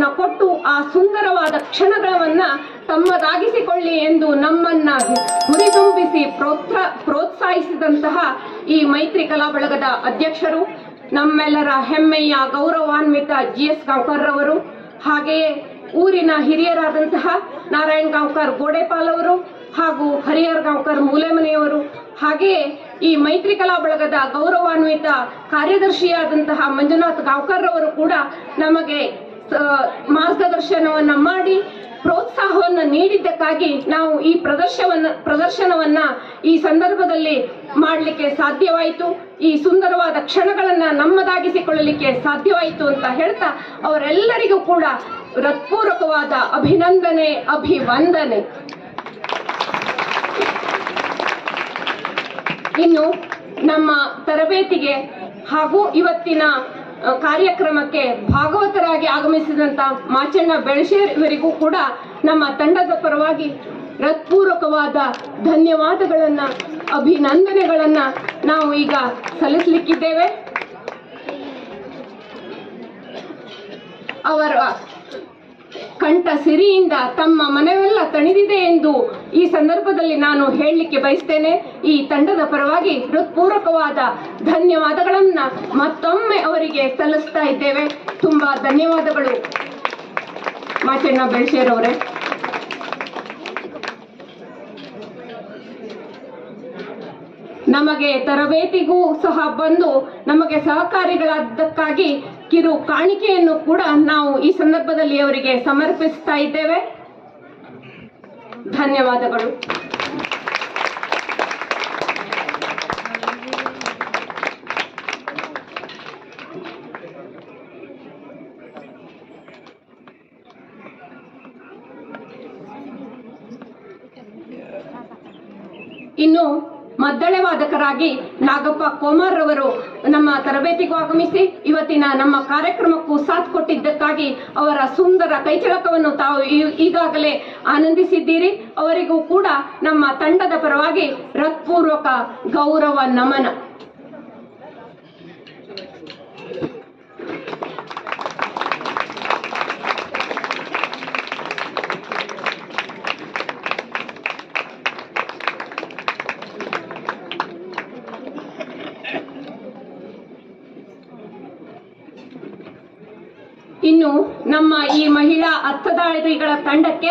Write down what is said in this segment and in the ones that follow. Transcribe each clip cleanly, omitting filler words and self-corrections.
ಅವಕಾಶವನ್ನ ಕೊಟ್ಟು ಆ ಸುಂದರವಾದ ಕ್ಷಣಗಳನ್ನ ತಮ್ಮದಾಗಿಸಿಕೊಳ್ಳಿ ಎಂದು ನಮ್ಮನ್ನ ಹುರಿದುಂಬಿಸಿ ಪ್ರೋತ್ಸಾಹಿಸಿದಂತಹ ಈ ಮೈತ್ರಿ ಕಲಾ ಬಳಗದ ಅಧ್ಯಕ್ಷರು, ನಮ್ಮೆಲ್ಲರ ಹೆಮ್ಮೆಯ ಗೌರವಾನ್ವಿತ GS ಗಾಂವ್ಕರ್ ರವರು, ಹಾಗೆಯೇ ಊರಿನ ಹಿರಿಯರಾದಂತಹ ನಾರಾಯಣ್ ಗಾಂವ್ಕರ್ ಗೋಡೆಪಾಲ್ ಅವರು ಹಾಗೂ ಹರಿಹರ್ ಗಾಂವ್ಕರ್ ಮೂಲೆಮನೆಯವರು, ಹಾಗೆಯೇ ಈ ಮೈತ್ರಿ ಕಲಾ ಬಳಗದ ಗೌರವಾನ್ವಿತ ಕಾರ್ಯದರ್ಶಿಯಾದಂತಹ ಮಂಜುನಾಥ್ ಗಾಂವ್ಕರ್ ಅವರು ಕೂಡ ನಮಗೆ ಮಾರ್ಗದರ್ಶನವನ್ನ ಮಾಡಿ ಪ್ರೋತ್ಸಾಹವನ್ನು ನೀಡಿದ್ದಕ್ಕಾಗಿ ನಾವು ಈ ಪ್ರದರ್ಶನವನ್ನ ಈ ಸಂದರ್ಭದಲ್ಲಿ ಮಾಡಲಿಕ್ಕೆ ಸಾಧ್ಯವಾಯಿತು. ಈ ಸುಂದರವಾದ ಕ್ಷಣಗಳನ್ನ ನಮ್ಮದಾಗಿಸಿಕೊಳ್ಳಲಿಕ್ಕೆ ಸಾಧ್ಯವಾಯಿತು ಅಂತ ಹೇಳ್ತಾ ಅವರೆಲ್ಲರಿಗೂ ಕೂಡ ಹೃತ್ಪೂರ್ವಕವಾದ ಅಭಿನಂದನೆ, ಅಭಿವಂದನೆ. ಇನ್ನು ನಮ್ಮ ತರಬೇತಿಗೆ ಹಾಗೂ ಇವತ್ತಿನ ಕಾರ್ಯಕ್ರಮಕ್ಕೆ ಭಾಗವತರಾಗಿ ಆಗಮಿಸಿದಂತ ಮಾಚಣ್ಣ ಬೆಳಶೇರ್ ಇವರಿಗೂ ಕೂಡ ನಮ್ಮ ತಂಡದ ಪರವಾಗಿ ಹೃತ್ಪೂರ್ವಕವಾದ ಧನ್ಯವಾದಗಳನ್ನ, ಅಭಿನಂದನೆಗಳನ್ನ ನಾವು ಈಗ ಸಲ್ಲಿಸಲಿಕ್ಕಿದ್ದೇವೆ. ಅವರ ಕಂಠ ಸಿರಿಯಿಂದ ತಮ್ಮ ಮನವೆಲ್ಲ ತಣಿದಿದೆ ಎಂದು ಈ ಸಂದರ್ಭದಲ್ಲಿ ನಾನು ಹೇಳಲಿಕ್ಕೆ ಬಯಸ್ತೇನೆ. ಈ ತಂಡದ ಪರವಾಗಿ ಹೃತ್ಪೂರ್ವಕವಾದ ಧನ್ಯವಾದಗಳನ್ನ ಮತ್ತೊಮ್ಮೆ ಅವರಿಗೆ ಸಲ್ಲಿಸ್ತಾ ಇದ್ದೇವೆ. ತುಂಬಾ ಧನ್ಯವಾದಗಳು ಮಾಚಣ್ಣ ಬೆಳಶೇರ್ ಅವರೇ. ನಮಗೆ ತರಬೇತಿಗೂ ಸಹ ಬಂದು ನಮಗೆ ಸಹಕಾರಿಗಳಾದ್ದಕ್ಕಾಗಿ ಕಿರು ಕಾಣಿಕೆಯನ್ನು ಕೂಡ ನಾವು ಈ ಸಂದರ್ಭದಲ್ಲಿ ಅವರಿಗೆ ಸಮರ್ಪಿಸ್ತಾ ಇದ್ದೇವೆ. ಧನ್ಯವಾದಗಳು. ಇನ್ನು ಮದ್ದಳೆ ವಾದಕರಾಗಿ ನಾಗಪ್ಪ ಕೋಮಾರ್ ರವರು ನಮ್ಮ ತರಬೇತಿಗೂ ಆಗಮಿಸಿ ಇವತ್ತಿನ ನಮ್ಮ ಕಾರ್ಯಕ್ರಮಕ್ಕೂ ಸಾಥ್ ಕೊಟ್ಟಿದ್ದಕ್ಕಾಗಿ ಅವರ ಸುಂದರ ಕೈಚಳಕವನ್ನು ತಾವು ಈಗಾಗಲೇ ಆನಂದಿಸಿದ್ದೀರಿ. ಅವರಿಗೂ ಕೂಡ ನಮ್ಮ ತಂಡದ ಪರವಾಗಿ ಹೃತ್ಪೂರ್ವಕ ಗೌರವ ನಮನ. ಇನ್ನು ನಮ್ಮ ಈ ಮಹಿಳಾ ಅರ್ಥಧಾರಿಗಳ ತಂಡಕ್ಕೆ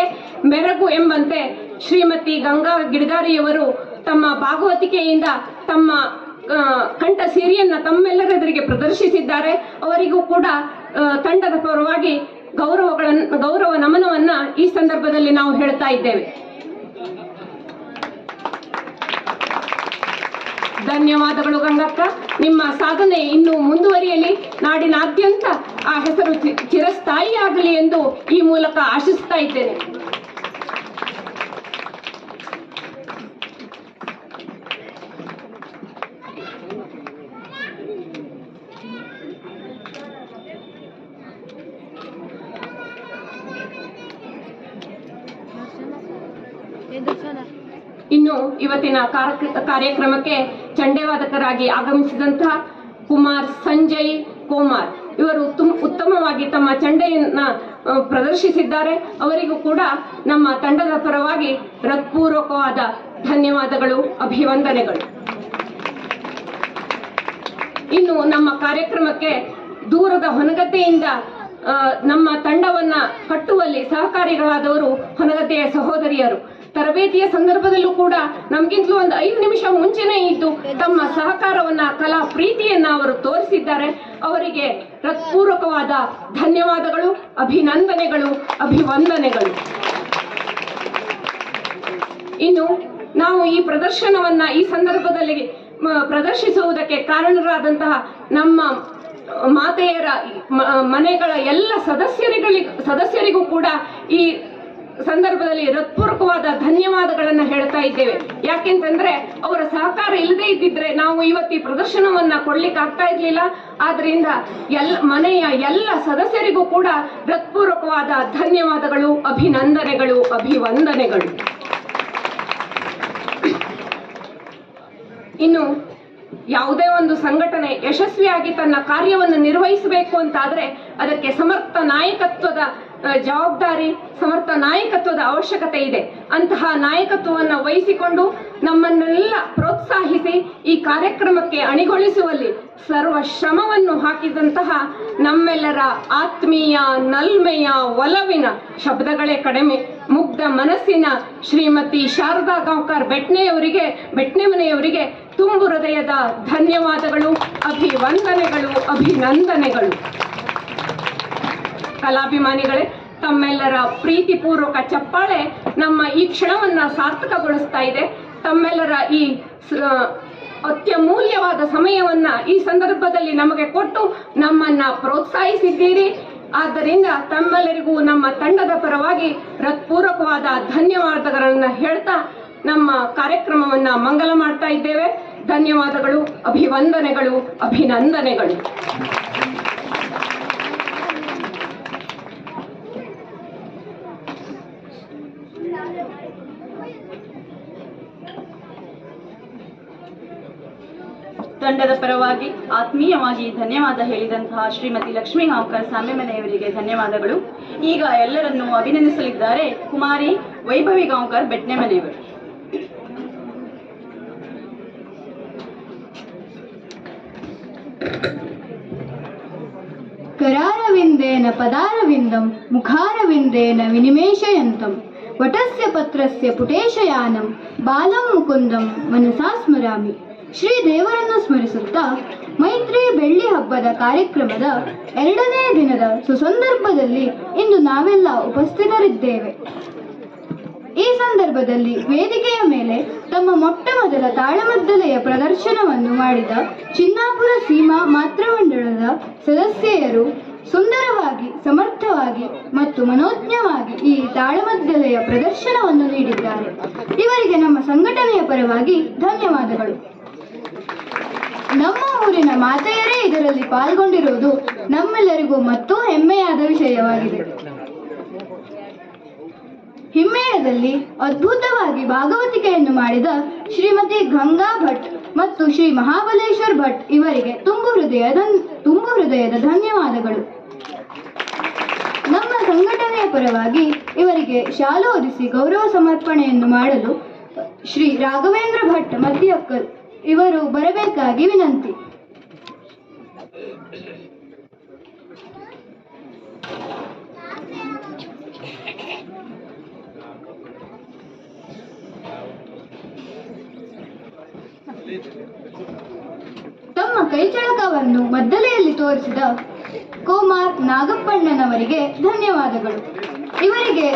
ಮೆರಗು ಎಂಬಂತೆ ಶ್ರೀಮತಿ ಗಂಗಾ ಗಿಡ್ಗಾರಿಯವರು ತಮ್ಮ ಭಾಗವತಿಕೆಯಿಂದ ತಮ್ಮ ಕಂಠ ಸಿರಿಯನ್ನ ತಮ್ಮೆಲ್ಲರೆದುರಿಗೆ ಪ್ರದರ್ಶಿಸಿದ್ದಾರೆ. ಅವರಿಗೂ ಕೂಡ ತಂಡದ ಪರವಾಗಿ ಗೌರವ ನಮನವನ್ನ ಈ ಸಂದರ್ಭದಲ್ಲಿ ನಾವು ಹೇಳ್ತಾ ಇದ್ದೇವೆ. ಧನ್ಯವಾದಗಳು ಗಂಗಕ್ಕ. ನಿಮ್ಮ ಸಾಧನೆ ಇನ್ನೂ ಮುಂದುವರಿಯಲಿ, ನಾಡಿನಾದ್ಯಂತ ಆ ಹೆಸರು ಚಿರಸ್ಥಾಯಿಯಾಗಲಿ ಎಂದು ಈ ಮೂಲಕ ಆಶಿಸ್ತಾ ಇದ್ದೇನೆ. ಇನ್ನು ಇವತ್ತಿನ ಕಾರ್ಯಕ್ರಮಕ್ಕೆ ಚಂಡೆವಾದಕರಾಗಿ ಆಗಮಿಸಿದಂತಹ ಕುಮಾರ್ ಸಂಜಯ್ ಕೋಮಾರ್ ಇವರು ಉತ್ತಮವಾಗಿ ತಮ್ಮ ಚಂಡೆಯನ್ನ ಪ್ರದರ್ಶಿಸಿದ್ದಾರೆ. ಅವರಿಗೂ ಕೂಡ ನಮ್ಮ ತಂಡದ ಪರವಾಗಿ ಹೃತ್ಪೂರ್ವಕವಾದ ಧನ್ಯವಾದಗಳು, ಅಭಿವಂದನೆಗಳು. ಇನ್ನು ನಮ್ಮ ಕಾರ್ಯಕ್ರಮಕ್ಕೆ ದೂರದ ಹೊನಗದ್ದೆಯಿಂದ ನಮ್ಮ ತಂಡವನ್ನ ಕಟ್ಟುವಲ್ಲಿ ಸಹಕಾರಿಗಳಾದವರು ಹೊನಗದ್ದೆಯ ಸಹೋದರಿಯರು. ತರಬೇತಿಯ ಸಂದರ್ಭದಲ್ಲೂ ಕೂಡ ನಮ್ಗಿಂತಲೂ ಒಂದು 5 ನಿಮಿಷ ಮುಂಚೆನೇ ಇದ್ದು ತಮ್ಮ ಸಹಕಾರವನ್ನ, ಕಲಾ ಪ್ರೀತಿಯನ್ನ ಅವರು ತೋರಿಸಿದ್ದಾರೆ. ಅವರಿಗೆ ಹೃತ್ಪೂರ್ವಕವಾದ ಧನ್ಯವಾದಗಳು, ಅಭಿನಂದನೆಗಳು, ಅಭಿವಂದನೆಗಳು. ಇನ್ನು ನಾವು ಈ ಪ್ರದರ್ಶನವನ್ನ ಈ ಸಂದರ್ಭದಲ್ಲಿ ಪ್ರದರ್ಶಿಸುವುದಕ್ಕೆ ಕಾರಣರಾದಂತಹ ನಮ್ಮ ಮಾತೆಯರ ಮನೆಗಳ ಎಲ್ಲ ಸದಸ್ಯರಿಗೂ ಕೂಡ ಈ ಸಂದರ್ಭದಲ್ಲಿ ಹೃತ್ಪೂರ್ವಕವಾದ ಧನ್ಯವಾದಗಳನ್ನ ಹೇಳ್ತಾ ಇದ್ದೇವೆ. ಯಾಕೆಂತಂದ್ರೆ ಅವರ ಸಹಕಾರ ಇಲ್ಲದೆ ಇದ್ದಿದ್ರೆ ನಾವು ಇವತ್ತು ಈ ಪ್ರದರ್ಶನವನ್ನ ಕೊಡ್ಲಿಕ್ಕೆ ಆಗ್ತಾ ಇರ್ಲಿಲ್ಲ. ಆದ್ರಿಂದ ಮನೆಯ ಎಲ್ಲ ಸದಸ್ಯರಿಗೂ ಕೂಡ ಹೃತ್ಪೂರ್ವಕವಾದ ಧನ್ಯವಾದಗಳು, ಅಭಿನಂದನೆಗಳು, ಅಭಿವಂದನೆಗಳು. ಇನ್ನು ಯಾವುದೇ ಒಂದು ಸಂಘಟನೆ ಯಶಸ್ವಿಯಾಗಿ ತನ್ನ ಕಾರ್ಯವನ್ನು ನಿರ್ವಹಿಸಬೇಕು ಅಂತಾದ್ರೆ ಅದಕ್ಕೆ ಸಮರ್ಥ ನಾಯಕತ್ವದ ಜವಾಬ್ದಾರಿ, ಸಮರ್ಥ ನಾಯಕತ್ವದ ಅವಶ್ಯಕತೆ ಇದೆ. ಅಂತಹ ನಾಯಕತ್ವವನ್ನು ವಹಿಸಿಕೊಂಡು ನಮ್ಮನ್ನೆಲ್ಲ ಪ್ರೋತ್ಸಾಹಿಸಿ ಈ ಕಾರ್ಯಕ್ರಮಕ್ಕೆ ಅಣಿಗೊಳಿಸುವಲ್ಲಿ ಸರ್ವ ಶ್ರಮವನ್ನು ಹಾಕಿದಂತಹ ನಮ್ಮೆಲ್ಲರ ಆತ್ಮೀಯ ನಲ್ಮೆಯ ಒಲವಿನ ಶಬ್ದಗಳೇ ಕಡಿಮೆ ಮುಗ್ಧ ಮನಸ್ಸಿನ ಶ್ರೀಮತಿ ಶಾರದಾ ಗಾಂವ್ಕರ್ ಬೆಟ್ನೆ ಮನೆಯವರಿಗೆ ತುಂಬು ಹೃದಯದ ಧನ್ಯವಾದಗಳು, ಅಭಿವಂದನೆಗಳು, ಅಭಿನಂದನೆಗಳು. ಕಲಾಭಿಮಾನಿಗಳೇ, ತಮ್ಮೆಲ್ಲರ ಪ್ರೀತಿಪೂರ್ವಕ ಚಪ್ಪಾಳೆ ನಮ್ಮ ಈ ಕ್ಷಣವನ್ನ ಸಾರ್ಥಕಗೊಳಿಸ್ತಾ ಇದೆ. ತಮ್ಮೆಲ್ಲರ ಈ ಅತ್ಯಮೂಲ್ಯವಾದ ಸಮಯವನ್ನ ಈ ಸಂದರ್ಭದಲ್ಲಿ ನಮಗೆ ಕೊಟ್ಟು ನಮ್ಮನ್ನ ಪ್ರೋತ್ಸಾಹಿಸಿದ್ದೀರಿ. ಆದ್ದರಿಂದ ತಮ್ಮೆಲ್ಲರಿಗೂ ನಮ್ಮ ತಂಡದ ಪರವಾಗಿ ಹೃತ್ಪೂರ್ವಕವಾದ ಧನ್ಯವಾದಗಳನ್ನು ಹೇಳ್ತಾ ನಮ್ಮ ಕಾರ್ಯಕ್ರಮವನ್ನ ಮಂಗಲ ಮಾಡ್ತಾ ಇದ್ದೇವೆ. ಧನ್ಯವಾದಗಳು, ಅಭಿವಂದನೆಗಳು, ಅಭಿನಂದನೆಗಳು. ತಂಡದ ಪರವಾಗಿ ಆತ್ಮೀಯವಾಗಿ ಧನ್ಯವಾದ ಹೇಳಿದಂತಹ ಶ್ರೀಮತಿ ಲಕ್ಷ್ಮೀ ಗಾಂವ್ಕರ್ ಸಾಮೆಮನೆಯವರಿಗೆ ಧನ್ಯವಾದಗಳು. ಈಗ ಎಲ್ಲರನ್ನೂ ಅಭಿನಂದಿಸಲಿದ್ದಾರೆ ಕುಮಾರಿ ವೈಭವಿ ಗಾಂವ್ಕರ್ ಬೆಟ್ನೆ ಮನೆಯವರು. करारविन्देन पदारविन्दं मुखारविन्देन विनिमेषयन्तं वटस्य पत्रस्य पुटेशयानं बालं मुकुन्दं मनसा स्मरामि. ಶ್ರೀ ದೇವರನ್ನು ಸ್ಮರಿಸುತ್ತಾ ಮೈತ್ರಿ ಬೆಳ್ಳಿ ಹಬ್ಬದ ಕಾರ್ಯಕ್ರಮದ 2ನೇ ದಿನದ ಸುಸಂದರ್ಭದಲ್ಲಿ ಇಂದು ನಾವೆಲ್ಲ ಉಪಸ್ಥಿತರಿದ್ದೇವೆ. ಈ ಸಂದರ್ಭದಲ್ಲಿ ವೇದಿಕೆಯ ಮೇಲೆ ತಮ್ಮ ಮೊಟ್ಟ ಮೊದಲ ತಾಳಮದ್ದಲೆಯ ಪ್ರದರ್ಶನವನ್ನು ಮಾಡಿದ ಚಿನ್ನಾಪುರ ಸೀಮಾ ಮಾತೃಮಂಡಲದ ಸದಸ್ಯೆಯರು ಸುಂದರವಾಗಿ, ಸಮರ್ಥವಾಗಿ ಮತ್ತು ಮನೋಜ್ಞವಾಗಿ ಈ ತಾಳಮದ್ದಲೆಯ ಪ್ರದರ್ಶನವನ್ನು ನೀಡಿದ್ದಾರೆ. ಇವರಿಗೆ ನಮ್ಮ ಸಂಘಟನೆಯ ಪರವಾಗಿ ಧನ್ಯವಾದಗಳು. ನಮ್ಮ ಊರಿನ ಮಾತೆಯರೇ ಇದರಲ್ಲಿ ಪಾಲ್ಗೊಂಡಿರುವುದು ನಮ್ಮೆಲ್ಲರಿಗೂ ಮತ್ತೂ ಹೆಮ್ಮೆಯಾದ ವಿಷಯವಾಗಿದೆ. ಹಿಮ್ಮೇಳದಲ್ಲಿ ಅದ್ಭುತವಾಗಿ ಭಾಗವತಿಕೆಯನ್ನು ಮಾಡಿದ ಶ್ರೀಮತಿ ಗಂಗಾ ಭಟ್ ಮತ್ತು ಶ್ರೀ ಮಹಾಬಲೇಶ್ವರ್ ಭಟ್ ಇವರಿಗೆ ತುಂಬು ಹೃದಯದ ಧನ್ಯವಾದಗಳು. ನಮ್ಮ ಸಂಘಟನೆಯ ಪರವಾಗಿ ಇವರಿಗೆ ಶಾಲು ಹೊದಿಸಿ ಗೌರವ ಸಮರ್ಪಣೆಯನ್ನು ಮಾಡಲು ಶ್ರೀ ರಾಘವೇಂದ್ರ ಭಟ್ ಮದ್ಯಕ್ಕಲ್ ಇವರು ಬರಬೇಕಾಗಿ ವಿನಂತಿ. ತಮ್ಮ ಕೈಚಳಕವನ್ನು ಮದ್ದಲೆಯಲ್ಲಿ ತೋರಿಸಿದ ಕೋಮಾರ್ ನಾಗಪ್ಪಣ್ಣನವರಿಗೆ ಧನ್ಯವಾದಗಳು. ಇವರಿಗೆ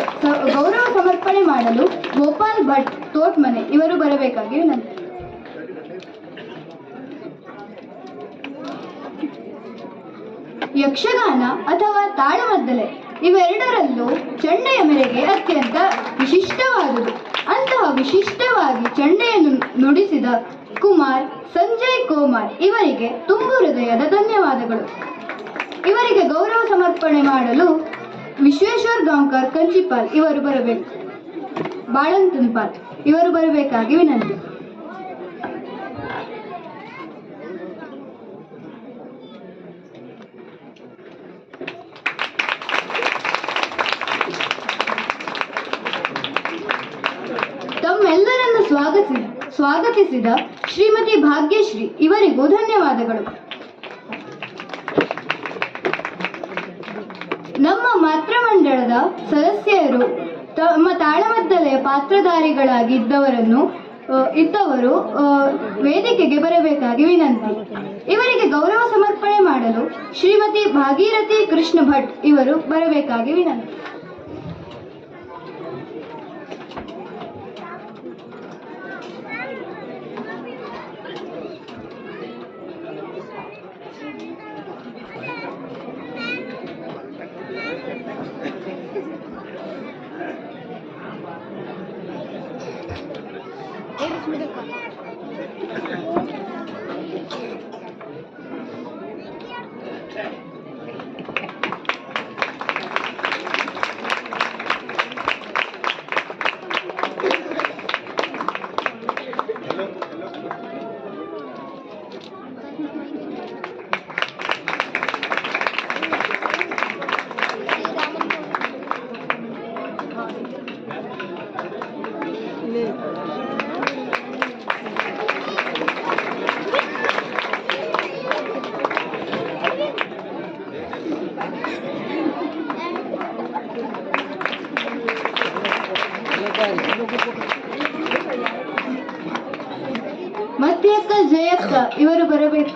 ಗೌರವ ಸಮರ್ಪಣೆ ಮಾಡಲು ಗೋಪಾಲ್ ಭಟ್ ತೋಟ್ಮನೆ ಇವರು ಬರಬೇಕಾಗಿ ವಿನಂತಿ. ಯಕ್ಷಗಾನ ಅಥವಾ ತಾಳಮದ್ದಲೆ ಇವೆರಡರಲ್ಲೂ ಚಂಡೆಯ ಮೆರೆಗೆ ಅತ್ಯಂತ ವಿಶಿಷ್ಟವಾದುದು. ಅಂತಹ ವಿಶಿಷ್ಟವಾಗಿ ಚಂಡೆಯನ್ನು ನುಡಿಸಿದ ಕುಮಾರ್ ಸಂಜಯ್ ಕೋಮಾರ್ ಇವರಿಗೆ ತುಂಬು ಹೃದಯದ ಧನ್ಯವಾದಗಳು. ಇವರಿಗೆ ಗೌರವ ಸಮರ್ಪಣೆ ಮಾಡಲು ವಿಶ್ವೇಶ್ವರ್ ಗಾಂವ್ಕರ್ ಕಂಚಿಪಾಲ್ ಇವರು ಬರಬೇಕು, ಬಾಳಂತನ್ಪಾಲ್ ಇವರು ಬರಬೇಕಾಗಿ ವಿನಂತಿ. ತಮ್ಮೆಲ್ಲರನ್ನು ಸ್ವಾಗತಿಸಿದ ಶ್ರೀಮತಿ ಭಾಗ್ಯಶ್ರೀ ಇವರಿಗೂ ಧನ್ಯವಾದಗಳು. ನಮ್ಮ ಮಾತೃಮಂಡಲದ ಸದಸ್ಯರು ತಮ್ಮ ತಾಳಮದ್ದಲೆಯ ಪಾತ್ರಧಾರಿಗಳಾಗಿದ್ದವರು ವೇದಿಕೆಗೆ ಬರಬೇಕಾಗಿ ವಿನಂತಿ. ಇವರಿಗೆ ಗೌರವ ಸಮರ್ಪಣೆ ಮಾಡಲು ಶ್ರೀಮತಿ ಭಾಗೀರಥಿ ಕೃಷ್ಣ ಭಟ್ ಇವರು ಬರಬೇಕಾಗಿ ವಿನಂತಿ. ಮತ್ತಿಯಕ್ಕ ಜಯಕ್ಕ ಇವರು ಬರಬೇಕು.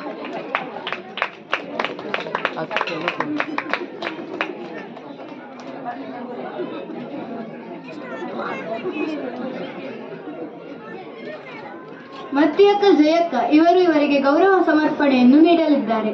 ಮತ್ತಿಯಕ್ಕ ಜಯಕ್ಕ ಇವರು ಇವರಿಗೆ ಗೌರವ ಸಮರ್ಪಣೆಯನ್ನು ನೀಡಲಿದ್ದಾರೆ.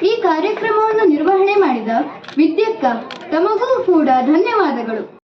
ಈ ಕಾರ್ಯಕ್ರಮವನ್ನು ನಿರ್ವಹಣೆ ಮಾಡಿದ ವಿದ್ಯಕ್ಕ ತಮಗೂ ಕೂಡ ಧನ್ಯವಾದಗಳು.